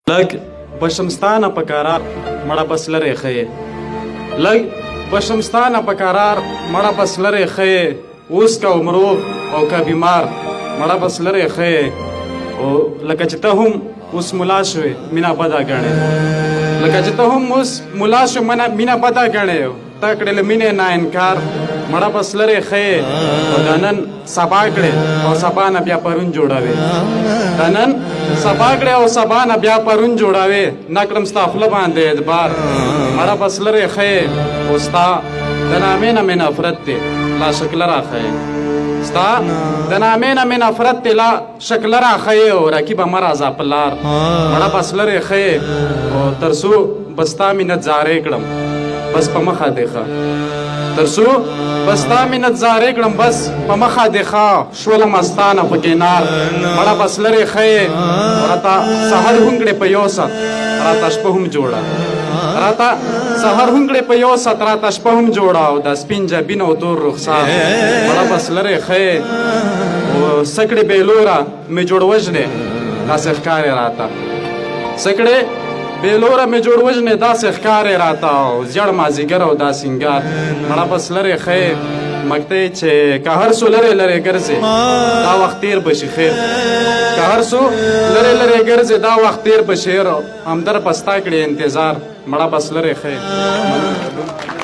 لږ بشمستانه په قرار مړه بس لرې ښه لږ بشمستانه په قرار مړه بس لرې ښه اوس که عمرو او که بیمار مړه بس لرې ښه او لکه چې ته هم اوس ملا شوې مینه بده ګڼې لکه چې ته هم اوس ملا شو مینه بده ګڼې ته کړې له مینې نه انکار مړه بس لرې ښه او د نن سبا کړې او سبا نه بیا پرون جوړوې د نن سبا کړې او سبا نه بیا پرون جوړوې نه کړم ستا خوله باندې اعتبار مړه بس لرې ښه او ستا د نامې نه مې نفرت دی لا شکله راښیې ستا د نامې نه مې نفرت دی لا شکله راښیې او رقیبه مه راځه په لار مړه بس لرې ښه او تر څو به ستا مینت زارې کړم بس په مخه دی ښه تر څو به ستا مینت زارې کړم بس په مخه دی ښه شولم استانه په کنار مړه بس لرې ښه راته سحر هم کړې په یو ساعت راته شپه هم جوړه راته سحر هم کړې په یو ساعت راته شپه هم جوړه او د سپین جبین او تور رخسار مړه بس لرې ښه او سکړې بېلوره مې جوړ وژنې داسې ښکارې راته سکړې بېلوره مې جوړ وژنې داسې ښکارې راته او زیړ مازدیګر او دا سینګار مړه بس لرې ښه مګته چې که هر څو لرې لرې ګرځې دا وخت تېر به شي خیر که هر څو لرې لرې ګرځې دا وخت تېر به شي همدر په ستا کړې انتظار مړه بس لرې ښه